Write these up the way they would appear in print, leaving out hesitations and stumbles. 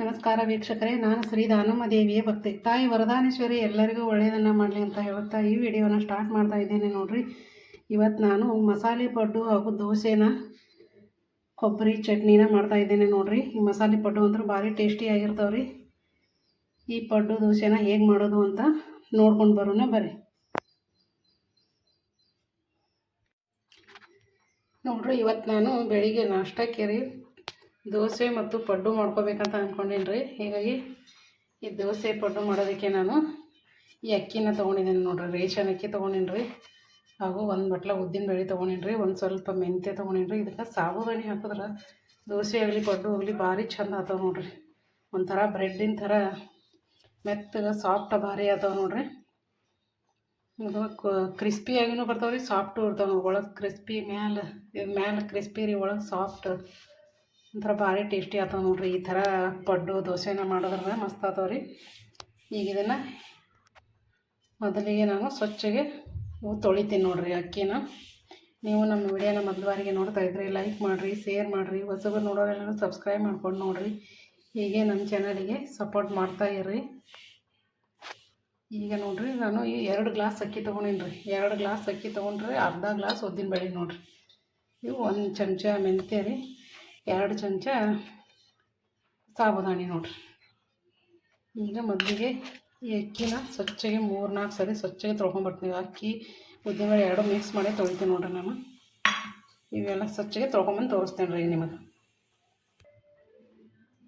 ನಮಸ್ಕಾರ ವೀಕ್ಷಕರೇ, ನಾನು ಶ್ರೀ ದಾನಮ್ಮ ದೇವಿಯ ಭಕ್ತಿ. ತಾಯಿ ವರದಾನೇಶ್ವರಿ ಎಲ್ಲರಿಗೂ ಒಳ್ಳೆಯದನ್ನು ಮಾಡಲಿ ಅಂತ ಹೇಳುತ್ತಾ ಈ ವಿಡಿಯೋನ ಸ್ಟಾರ್ಟ್ ಮಾಡ್ತಾ ಇದ್ದೇನೆ. ನೋಡಿರಿ, ಇವತ್ತು ನಾನು ಮಸಾಲೆ ಪಡ್ಡು ಹಾಗೂ ದೋಸೆನ ಕೊಬ್ಬರಿ ಚಟ್ನಿನ ಮಾಡ್ತಾ ಇದ್ದೇನೆ. ನೋಡಿರಿ, ಈ ಮಸಾಲೆ ಪಡ್ಡು ಅಂದ್ರೆ ಭಾರಿ ಟೇಸ್ಟಿಯಾಗಿರ್ತಾವ್ರಿ. ಈ ಪಡ್ಡು ದೋಸೆನ ಹೇಗೆ ಮಾಡೋದು ಅಂತ ನೋಡ್ಕೊಂಡು ಬರೋಣ ಬರ್ರಿ. ನೋಡಿರಿ, ಇವತ್ತು ನಾನು ಬೆಳಿಗ್ಗೆ ನಾಷ್ಟಕ್ಕೆ ರೀ ದೋಸೆ ಮತ್ತು ಪಡ್ಡು ಮಾಡ್ಕೋಬೇಕಂತ ಅಂದ್ಕೊಂಡೇನಿ ರೀ. ಹೀಗಾಗಿ ಈ ದೋಸೆ ಪಡ್ಡು ಮಾಡೋದಕ್ಕೆ ನಾನು ಈ ಅಕ್ಕಿನ ತೊಗೊಂಡಿದ್ದೀನಿ. ನೋಡಿರಿ, ರೇಷನ್ ಅಕ್ಕಿ ತೊಗೊಂಡೇನಿ ರೀ, ಹಾಗೂ ಒಂದು ಬಟ್ಲ ಉದ್ದಿನಬೇಳೆ ತೊಗೊಂಡೇನಿ ರೀ, ಒಂದು ಸ್ವಲ್ಪ ಮೆಂತ್ಯ ತೊಗೊಂಡೇನಿ ರೀ. ಇದಕ್ಕೆ ಸಾಬುದಾನಿ ಹಾಕಿದ್ರೆ ದೋಸೆ ಆಗಲಿ ಪಡ್ಡು ಆಗಲಿ ಭಾರಿ ಚಂದ ಆಗ್ತಾವೆ ನೋಡಿರಿ. ಒಂಥರ ಬ್ರೆಡ್ಡಿನ ಥರ ಮೆತ್ತಗೆ ಸಾಫ್ಟ್ ಭಾರಿ ಆಗ್ತಾವೆ ನೋಡಿರಿ. ಇದು ಕ್ರಿಸ್ಪಿಯಾಗಿನೂ ಬರ್ತಾವೆ ರೀ, ಸಾಫ್ಟು ಇರ್ತಾವೆ. ಒಳಗೆ ಕ್ರಿಸ್ಪಿ ಮ್ಯಾಲೆ ಕ್ರಿಸ್ಪಿ ರೀ, ಒಳಗೆ ಸಾಫ್ಟ್, ಒಂಥರ ಭಾರಿ ಟೇಸ್ಟಿ ಆಗ್ತಾವೆ ನೋಡಿರಿ. ಈ ಥರ ಪಡ್ಡು ದೋಸೆನ ಮಾಡೋದ್ರಿಂದ ಮಸ್ತ್ ಆಗ್ತಾವೆ ರೀ. ಈಗ ಇದನ್ನು ಮೊದಲಿಗೆ ನಾನು ಸ್ವಚ್ಛಗೆ ತೊಳಿತೀನಿ ನೋಡಿರಿ ಅಕ್ಕಿನ. ನೀವು ನಮ್ಮ ವಿಡಿಯೋನ ಮೊದಲ ಬಾರಿಗೆ ನೋಡ್ತಾ ಇದ್ರಿ ಲೈಕ್ ಮಾಡಿರಿ, ಶೇರ್ ಮಾಡಿರಿ, ಹೊಸಬರು ನೋಡೋರೆಲ್ಲರೂ ಸಬ್ಸ್ಕ್ರೈಬ್ ಮಾಡ್ಕೊಂಡು ನೋಡಿರಿ. ಹೀಗೆ ನಮ್ಮ ಚಾನಲಿಗೆ ಸಪೋರ್ಟ್ ಮಾಡ್ತಾ ಇರ್ರಿ. ಈಗ ನೋಡಿರಿ, ನಾನು ಈ 2 ಗ್ಲಾಸ್ ಅಕ್ಕಿ ತೊಗೊಂಡೀನಿ ರೀ. 2 ಗ್ಲಾಸ್ ಅಕ್ಕಿ ತೊಗೊಂಡ್ರೆ ಅರ್ಧ ಗ್ಲಾಸ್ ಉದ್ದಿನಬೇಳೆ ನೋಡಿರಿ. ಇವು 1 ಚಮಚ ಮೆಂತ್ಯ ರೀ, 2 ಚಮಚ ಸಾಬುದಾನಿ ನೋಡಿರಿ. ಈಗ ಮೊದಲಿಗೆ ಈ ಅಕ್ಕಿನ ಸ್ವಚ್ಛಗೆ 3-4 ಸರಿ ಸ್ವಚ್ಛಗೆ ತೊಳ್ಕೊಂಬರ್ತೀನಿ. ಅಕ್ಕಿ ಉದ್ದಿನಬೇಳೆ 2 ಮಿಕ್ಸ್ ಮಾಡಿ ತೊಳಿತೀನಿ ನೋಡಿರಿ ನಾನು. ಇವೆಲ್ಲ ಸ್ವಚ್ಛಗೆ ತೊಳ್ಕೊಂಬಂದು ತೋರಿಸ್ತೇನೆ ರೀ ನಿಮಗೆ.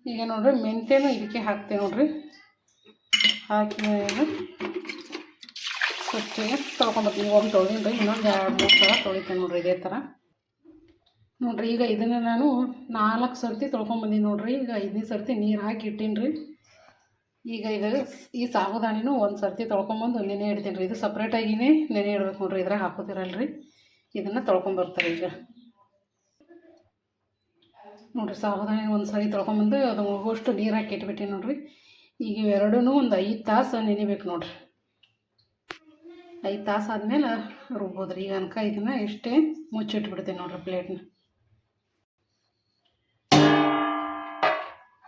ಈಗ ನೋಡಿರಿ, ಮೆಂತ್ಯನೂ ಇದಕ್ಕೆ ಹಾಕ್ತೇನೆ ನೋಡಿರಿ. ಹಾಕಿ ಸ್ವಚ್ಛಗೆ ತೊಳ್ಕೊಂಬರ್ತೀನಿ. ಒಮ್ಮೆ ತೊಳೆದೀನಿ ರೀ, ಇನ್ನೊಂದು 2-3 ಸಲ ತೊಳಿತೇನೆ ನೋಡಿರಿ ಇದೇ ಥರ. ನೋಡಿರಿ, ಈಗ ಇದನ್ನು ನಾನು 4 ಸರ್ತಿ ತೊಳ್ಕೊಂಬಂದೀನಿ ನೋಡಿರಿ. ಈಗ 5ನೇ ಸರ್ತಿ ನೀರು ಹಾಕಿ ಇಟ್ಟೀನಿ ರೀ. ಈಗ ಈ ಸಾಬುದಾನಿನೂ 1 ಸರ್ತಿ ತೊಳ್ಕೊಂಬಂದು ನೆನೆ ಇಡ್ತೀನಿ ರೀ. ಇದು ಸಪ್ರೇಟಾಗಿಯೇ ನೆನೆ ಇಡ್ಬೇಕು ನೋಡಿರಿ, ಇದ್ರಾಗ ಹಾಕೋತಿರಲ್ಲ ರೀ. ಇದನ್ನು ತೊಳ್ಕೊಂಬರ್ತಾರೆ. ಈಗ ನೋಡಿರಿ, ಸಾಬುದಾನಿ 1 ಸರಿ ತೊಳ್ಕೊಂಬಂದು ಅದು ಮುಗುವಷ್ಟು ನೀರು ಹಾಕಿ ಇಟ್ಬಿಟ್ಟಿನಿ ನೋಡಿರಿ. ಈಗ ಇವೆರಡೂ ಒಂದು 5 ತಾಸು ನೆನಿಬೇಕು ನೋಡಿರಿ. 5 ತಾಸು ಆದಮೇಲೆ ರುಬ್ಬೋದು ರೀ. ಈಗ ಅನ್ಕ ಇದನ್ನು ಇಷ್ಟೇ ಮುಚ್ಚಿಟ್ಬಿಡ್ತೀನಿ ನೋಡಿರಿ ಪ್ಲೇಟ್ನ.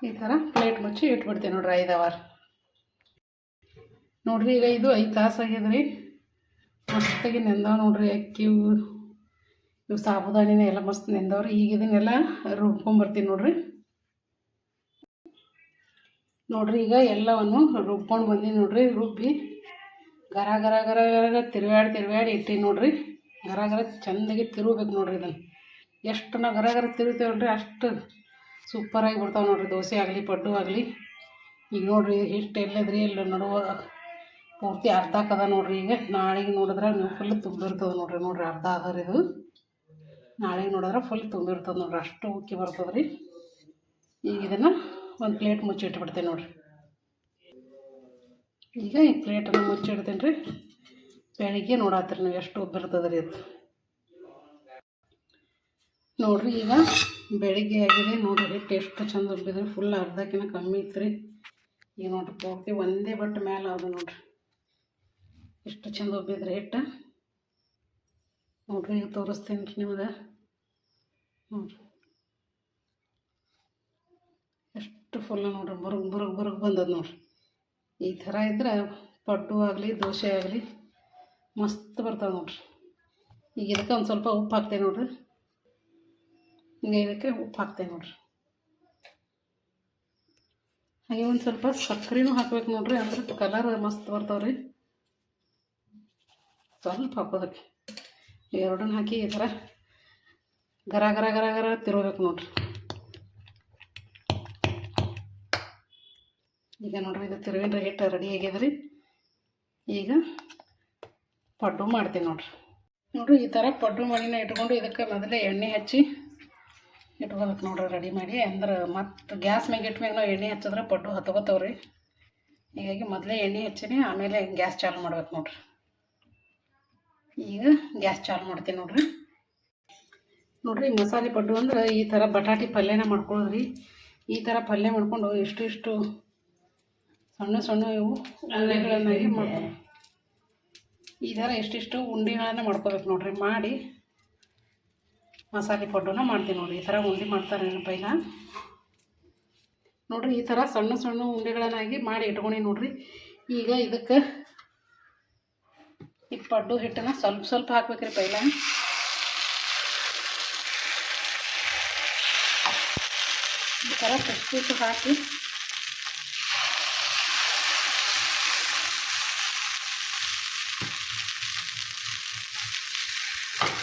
ಈ ಥರ ಪ್ಲೇಟ್ ಮುಚ್ಚಿ ಇಟ್ಬಿಡ್ತೀನಿ ನೋಡಿರಿ 5 ಅವರ್. ನೋಡಿರಿ, ಈಗ ಇದು 5 ತಾಸು ಆಗ್ಯದ್ರಿ. ಮಸ್ತಾಗಿ ನೆಂದವ ನೋಡಿರಿ ಅಕ್ಕಿ. ಇವು ಸಾಬುದಾನಿನ ಎಲ್ಲ ಮಸ್ತ್ ನೆಂದವ್ರಿ. ಈಗ ಇದನ್ನೆಲ್ಲ ರುಬ್ಕೊಂಬರ್ತೀನಿ ನೋಡಿರಿ. ನೋಡಿರಿ, ಈಗ ಎಲ್ಲವನ್ನು ರುಬ್ಕೊಂಡು ಬಂದೀನಿ ನೋಡಿರಿ. ರುಬ್ಬಿ ಗರ ಗರ ಗರ ಗರ ತಿರುವಾಡಿ ಇಟ್ಟೀನಿ ನೋಡಿರಿ. ಗರ ಗರ ಚೆಂದಾಗಿ ತಿರುಗಬೇಕು ನೋಡಿರಿ. ಇದನ್ನು ಎಷ್ಟು ನಾವು ಗರ ಗರ ತಿರುಗ್ತೇವಲ್ರಿ ಅಷ್ಟು ಸೂಪರಾಗಿ ಬರ್ತಾವೆ ನೋಡಿರಿ, ದೋಸೆ ಆಗಲಿ ಪಡ್ಡು ಆಗಲಿ. ಈಗ ನೋಡಿರಿ, ಇಷ್ಟು ಎಲ್ಲದ್ರಿ ಎಲ್ಲ ನಡುವ ಪೂರ್ತಿ ಅರ್ಧಕ್ಕದ ನೋಡಿರಿ. ಈಗ ನಾಳೆಗೆ ನೋಡಿದ್ರೆ ನೀವು ಫುಲ್ ತುಂಬಿರ್ತದೆ ನೋಡಿರಿ. ಅರ್ಧ ಅದರಿ ಇದು. ನಾಳೆಗೆ ನೋಡಿದ್ರೆ ಫುಲ್ ತುಂಬಿರ್ತದೆ ನೋಡಿರಿ, ಅಷ್ಟು ಉಕ್ಕಿ ಬರ್ತದೆ ರೀ. ಈಗ ಇದನ್ನು ಒಂದು ಪ್ಲೇಟ್ ಮುಚ್ಚಿಟ್ಬಿಡ್ತೀನಿ ನೋಡಿರಿ. ಈಗ ಈ ಪ್ಲೇಟನ್ನು ಮುಚ್ಚಿಡ್ತೀನಿ ರೀ. ಬೆಳಿಗ್ಗೆ ನೋಡತ್ತೀರಿ ನೀವು ಎಷ್ಟು ಉಬ್ಬಿರ್ತದೆ ರೀ ಅದು. ನೋಡಿರಿ, ಈಗ ಬೆಳಿಗ್ಗೆ ಆಗಿದೆ ನೋಡಿರಿ. ಹಿಟ್ಟು ಎಷ್ಟು ಚಂದ ಉಬ್ಬಿದ್ರಿ, ಫುಲ್ ಅರ್ಧಕ್ಕಿಂತ ಕಮ್ಮಿ ಇತ್ತು ರೀ. ಈಗ ನೋಡಿರಿ, ಪೂರ್ತಿ ಒಂದೇ ಬಟ್ ಮೇಲೆ ಅದು ನೋಡಿರಿ, ಎಷ್ಟು ಚಂದ ಉಬ್ಬಿದ್ರಿ ಹಿಟ್ಟು. ನೋಡಿರಿ, ಈಗ ತೋರಿಸ್ತೀನಿ ರೀ ನಿಮಗೆ. ನೋಡಿರಿ, ಎಷ್ಟು ಫುಲ್ ನೋಡಿರಿ, ಬುರುಗ್ ಬಂದದ ನೋಡಿರಿ. ಈ ಥರ ಇದ್ರೆ ಪಡ್ಡು ಆಗಲಿ ದೋಸೆ ಆಗಲಿ ಮಸ್ತ್ ಬರ್ತಾವೆ ನೋಡಿರಿ. ಈಗ ಇದಕ್ಕೆ ಒಂದು ಸ್ವಲ್ಪ ಉಪ್ಪು ಹಾಕ್ತೇವೆ ನೋಡಿರಿ. ಈಗ ಇದಕ್ಕೆ ಉಪ್ಪು ಹಾಕ್ತೇವೆ ನೋಡಿರಿ. ಹಾಗೆ ಒಂದು ಸ್ವಲ್ಪ ಸಕ್ಕರೆನೂ ಹಾಕ್ಬೇಕು ನೋಡಿರಿ, ಅಂದ್ರೆ ಕಲರ್ ಮಸ್ತ್ ಬರ್ತಾವೆ ರೀ. ಸ್ವಲ್ಪ ಹಾಕೋದಕ್ಕೆ ಎರಡನ್ನ ಹಾಕಿ ಈ ಥರ ಗರ ಗರ ಗರ ಗರ ತಿರುಗಬೇಕು ನೋಡಿರಿ. ಈಗ ನೋಡಿರಿ, ಇದು ತಿರುವಿನ ಹಿಟ್ಟು ರೆಡಿ ಆಗ್ಯದ ರೀ. ಈಗ ಪಡ್ಡು ಮಾಡ್ತೀನಿ ನೋಡಿರಿ. ಈ ಥರ ಪಡ್ಡು ಮಾಡಿನ ಇಟ್ಕೊಂಡು ಇದಕ್ಕೆ ಮೊದಲೇ ಎಣ್ಣೆ ಹಚ್ಚಿ ಇಟ್ಕೋಬೇಕು ನೋಡಿರಿ ರೆಡಿ ಮಾಡಿ. ಅಂದ್ರೆ ಮತ್ತು ಗ್ಯಾಸ್ ಮ್ಯಾಗ ಇಟ್ಮ್ಯಾಗ ನಾವು ಎಣ್ಣೆ ಹಚ್ಚಿದ್ರೆ ಪಡ್ಡು ಹತ್ಕೋತಾವ್ರಿ. ಹೀಗಾಗಿ ಮೊದಲೇ ಎಣ್ಣೆ ಹಚ್ಚಿನಿ, ಆಮೇಲೆ ಗ್ಯಾಸ್ ಚಾಲು ಮಾಡ್ಬೇಕು ನೋಡಿರಿ. ಈಗ ಗ್ಯಾಸ್ ಚಾಲು ಮಾಡ್ತೀನಿ ನೋಡಿರಿ. ಮಸಾಲೆ ಪಡ್ಡು ಅಂದ್ರೆ ಈ ಥರ ಬಟಾಟಿ ಪಲ್ಯನ ಮಾಡ್ಕೊಳ್ಳೋದ್ರಿ. ಈ ಥರ ಪಲ್ಯ ಮಾಡ್ಕೊಂಡು ಇಷ್ಟು ಸಣ್ಣ ಇವು ಉಂಡೆಗಳನ್ನಾಗಿ ಮಾಡ್ಕೊಂಡು ಈ ಥರ ಇಷ್ಟಿಷ್ಟು ಉಂಡೆಗಳನ್ನು ಮಾಡ್ಕೋಬೇಕು ನೋಡಿರಿ. ಮಾಡಿ ಮಸಾಲೆ ಪಡ್ಡುನ ಮಾಡ್ತೀನಿ ನೋಡಿರಿ. ಈ ಥರ ಉಂಡೆ ಮಾಡ್ತಾರೆ ಪೈಲ. ನೋಡಿರಿ ಈ ಥರ ಸಣ್ಣ ಸಣ್ಣ ಉಂಡೆಗಳನ್ನಾಗಿ ಮಾಡಿ ಇಟ್ಕೊಂಡು ನೋಡಿರಿ. ಈಗ ಇದಕ್ಕೆ ಈ ಪಡ್ಡು ಹಿಟ್ಟನ್ನು ಸ್ವಲ್ಪ ಸ್ವಲ್ಪ ಹಾಕ್ಬೇಕ್ರಿ. ಪೈಲ ಈ ಥರ ಪುಷ್ಟು ಹಾಕಿ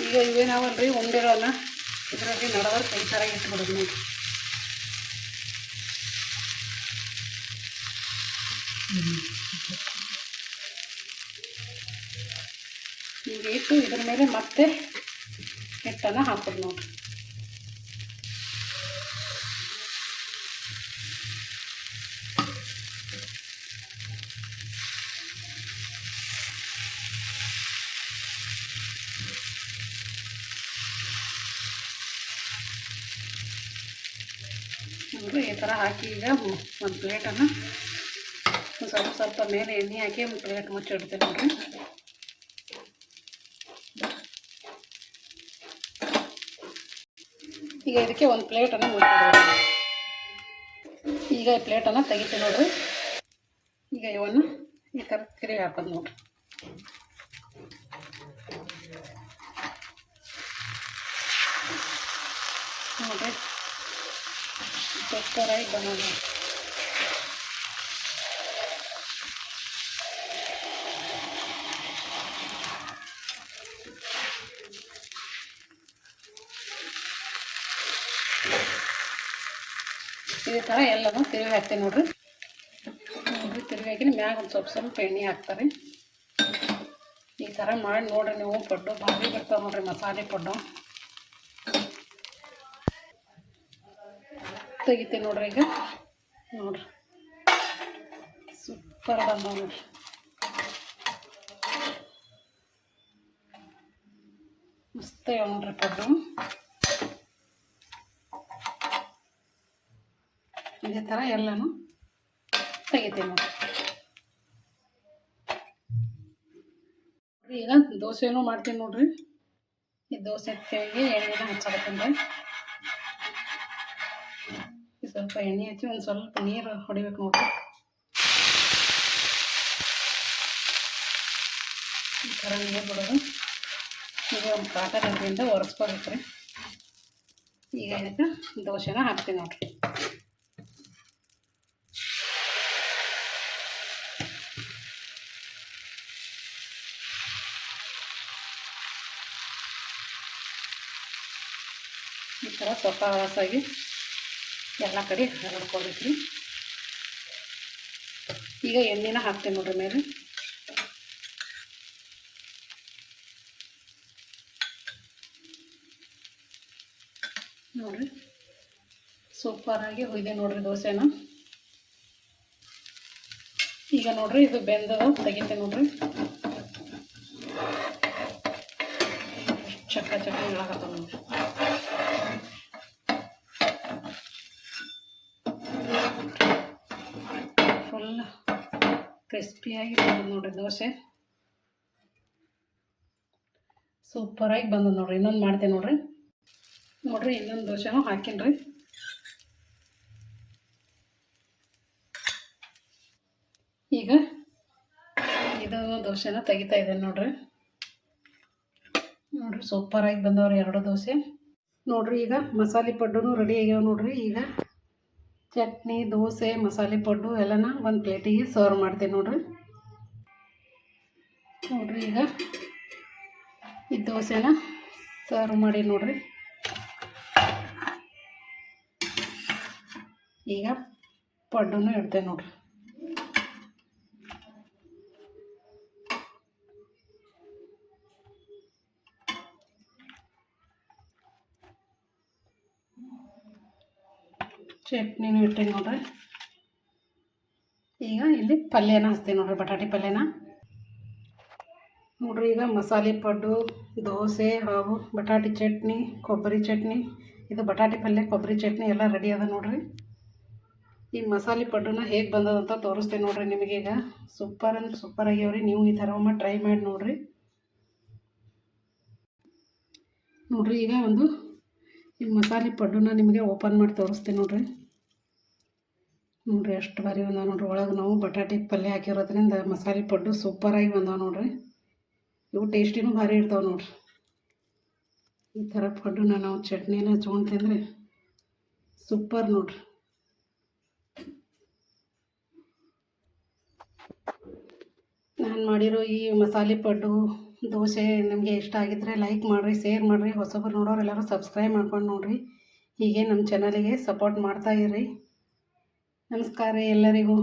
ಈಗ ಇವೇನಾವಲ್ರಿ ಉಂಡೆಗಳನ್ನ ಇದರಲ್ಲಿ ನಡವರ್ಕ್ ಈ ಥರ ಇಟ್ಬಿಡೋದು ನೋಡಿ. ಈಗ ಇಟ್ಟು ಇದ್ರ ಮೇಲೆ ಮತ್ತೆ ಹಿಟ್ಟನ್ನು ಹಾಕೋದು ನೋಡಿ. ನೋಡಿ ಈ ಥರ ಹಾಕಿ ಈಗ ಒಂದು ಪ್ಲೇಟನ್ನು ಸ್ವಲ್ಪ ಸ್ವಲ್ಪ ಮೇಲೆ ಎಣ್ಣೆ ಹಾಕಿ ಒಂದು ಪ್ಲೇಟ್ ಮುಚ್ಚಿಡ್ತೇವೆ ನೋಡಿರಿ. ಈಗ ಇದಕ್ಕೆ ಒಂದು ಪ್ಲೇಟನ್ನು ಮುಚ್ಚಿಡ್ಬೋದು. ಈಗ ಈ ಪ್ಲೇಟನ್ನು ತೆಗಿತೀವಿ ನೋಡಿರಿ. ಈಗ ಇವನ್ನು ಈ ಥರ ತಿರುಗಿ ಹಾಕೋದು ನೋಡಿರಿ. ನೋಡಿರಿ ಸೂಪರಾಗಿ ಬಂದದ. ಇದೇ ಥರ ಎಲ್ಲನೂ ತಿರುಗಿ ಹಾಕ್ತೇವೆ ನೋಡಿರಿ. ನೋಡಿರಿ ತಿರುಗಿ ಹಾಕಿ ಮ್ಯಾಗ ಒಂದು ಸ್ವಲ್ಪ ಎಣ್ಣೆ ಹಾಕ್ತಾರೆ. ಈ ಥರ ಮಾಡಿ ನೋಡಿರಿ ನೀವು. ಪಡ್ಡು ಭಾರಿ ಬರ್ತಾವೆ ನೋಡಿರಿ, ಮಸಾಲೆ ಪಡ್ಡು. ತೆಗಿತೀವಿ ನೋಡ್ರಿ. ಈಗ ನೋಡ್ರಿ ಸೂಪರ್ ಬಂದವ ನೋಡ್ರಿ. ಮಸ್ತ್ ನೋಡ್ರಿ ಪಡ್ಡು. ಇದೇ ಥರ ಎಲ್ಲನೂ ತೆಗಿತೀವಿ ನೋಡ್ರಿ. ಈಗ ದೋಸೆನೂ ಮಾಡ್ತೀನಿ ನೋಡ್ರಿ. ಈ ದೋಸೆ ತೆಗೆ ಎಣ್ಣೆನ ಹಚ್ಚಾಕತ್ತೀನಿ. ಸ್ವಲ್ಪ ಎಣ್ಣೆ ಹಚ್ಚಿ ಒಂದು ಸ್ವಲ್ಪ ನೀರು ಹೊಡಿಬೇಕು ನೋಡ್ರಿ. ಈ ಥರ ನೀರು ಬಿಡೋದು. ಈಗ ಒಂದು ಕಾಟದಿಂದ ಒರೆಸ್ಕೋಬೇಕ್ರಿ. ಈಗ ಇದಕ್ಕೆ ದೋಸೆನ ಹಾಕ್ತೀನಿ ನೋಡ್ರಿ. ಈ ಥರ ಸ್ವಲ್ಪ ಹಳಸಾಗಿ ಎಲ್ಲ ಕಡೆ ಹರಡ್ಕೊಬೇಕ್ರಿ. ಈಗ ಎಣ್ಣೆನ ಹಾಕ್ತೀನಿ ನೋಡ್ರಿ ಮೇಲೆ. ನೋಡ್ರಿ ಸೂಪರಾಗಿ ಹುಯ್ದೆ ನೋಡ್ರಿ ದೋಸೆನ. ಈಗ ನೋಡ್ರಿ ಇದು ಬೆಂದದ ತೆಗಿತೆ ನೋಡ್ರಿ. ಚಕ್ಕ ಹೇಳಕತ್ತ ನೋಡ್ರಿ. ಫುಲ್ ಕ್ರಿಸ್ಪಿಯಾಗಿ ಬಂದದ ನೋಡ್ರಿ ದೋಸೆ. ಸೂಪರಾಗಿ ಬಂದದ ನೋಡ್ರಿ. ಇನ್ನೊಂದು ಮಾಡ್ತೇನೆ ನೋಡ್ರಿ. ನೋಡ್ರಿ ಇನ್ನೊಂದು ದೋಸೆನೂ ಹಾಕಿನ್ರಿ. ಈಗ ಇದು ದೋಸೆನ ತೆಗಿತಾ ಇದ್ದೇನೆ ನೋಡ್ರಿ. ನೋಡ್ರಿ ಸೂಪರಾಗಿ ಬಂದವ್ರಿ ಎರಡು ದೋಸೆ. ನೋಡ್ರಿ ಈಗ ಮಸಾಲೆ ಪಡ್ಡುನು ರೆಡಿ ಆಗ್ಯಾವ ನೋಡ್ರಿ. ಈಗ ಚಟ್ನಿ, ದೋಸೆ, ಮಸಾಲೆ ಪಡ್ಡು ಎಲ್ಲನ ಒಂದು ಪ್ಲೇಟಿಗೆ ಸರ್ವ್ ಮಾಡ್ತೇನೆ ನೋಡ್ರಿ. ನೋಡ್ರಿ ಈಗ ಈ ದೋಸೆನ ಸರ್ವ್ ಮಾಡಿ ನೋಡ್ರಿ. ಈಗ ಪಡ್ಡುನು ಇಡ್ತೇನೆ ನೋಡ್ರಿ. ಚಟ್ನಿನೂ ಇಟ್ಟೇನೆ ನೋಡ್ರಿ. ಈಗ ಇಲ್ಲಿ ಪಲ್ಯನ ಹಚ್ತೇನೆ ನೋಡ್ರಿ, ಬಟಾಟೆ ಪಲ್ಯನ ನೋಡ್ರಿ. ಈಗ ಮಸಾಲೆ ಪಡ್ಡು, ದೋಸೆ ಹಾಗೂ ಬಟಾಟೆ ಚಟ್ನಿ, ಕೊಬ್ಬರಿ ಚಟ್ನಿ, ಇದು ಬಟಾಟೆ ಪಲ್ಯ, ಕೊಬ್ಬರಿ ಚಟ್ನಿ ಎಲ್ಲ ರೆಡಿ ಅದ ನೋಡ್ರಿ. ಈ ಮಸಾಲೆ ಪಡ್ಡುನ ಹೇಗೆ ಬಂದದಂತ ತೋರಿಸ್ತೇನೆ ನೋಡ್ರಿ ನಿಮಗೆ. ಈಗ ಸೂಪರ್ ಅಂದ್ರೆ ಸೂಪರ್ ಆಗ್ಯಾವ್ರಿ. ನೀವು ಈ ಥರ ಒಮ್ಮೆ ಟ್ರೈ ಮಾಡಿ ನೋಡ್ರಿ. ನೋಡ್ರಿ ಈಗ ಒಂದು ಈ ಮಸಾಲೆ ಪಡ್ಡುನ ನಿಮಗೆ ಓಪನ್ ಮಾಡಿ ತೋರಿಸ್ತೇನೆ ನೋಡ್ರಿ. ನೋಡಿರಿ ಎಷ್ಟು ಬಾರಿ ಬಂದಾವ ನೋಡ್ರಿ. ಒಳಗೆ ನಾವು ಬಟಾಟೆ ಪಲ್ಯ ಹಾಕಿರೋದ್ರಿಂದ ಮಸಾಲೆ ಪಡ್ಡು ಸೂಪರಾಗಿ ಬಂದಾವ ನೋಡ್ರಿ. ಇವು ಟೇಸ್ಟಿನೂ ಭಾರಿ ಇರ್ತಾವೆ ನೋಡ್ರಿ. ಈ ಥರ ಪಡ್ಡುನ ನಾವು ಚಟ್ನಿನ ಹಚ್ಕೊಂಡು ತಿಂದರೆ ಸೂಪರ್ ನೋಡ್ರಿ. ನಾನು ಮಾಡಿರೋ ಈ ಮಸಾಲೆ ಪಡ್ಡು ದೋಸೆ ನಿಮಗೆ ಇಷ್ಟ ಆಗಿದ್ದರೆ ಲೈಕ್ ಮಾಡಿರಿ, ಶೇರ್ ಮಾಡಿರಿ. ಹೊಸಬರು ನೋಡೋರು ಎಲ್ಲರೂ ಸಬ್ಸ್ಕ್ರೈಬ್ ಮಾಡ್ಕೊಂಡು ನೋಡಿರಿ. ಹೀಗೆ ನಮ್ಮ ಚಾನಲಿಗೆ ಸಪೋರ್ಟ್ ಮಾಡ್ತಾ ಇರ್ರಿ. ನಮಸ್ಕಾರ ಎಲ್ಲರಿಗೂ.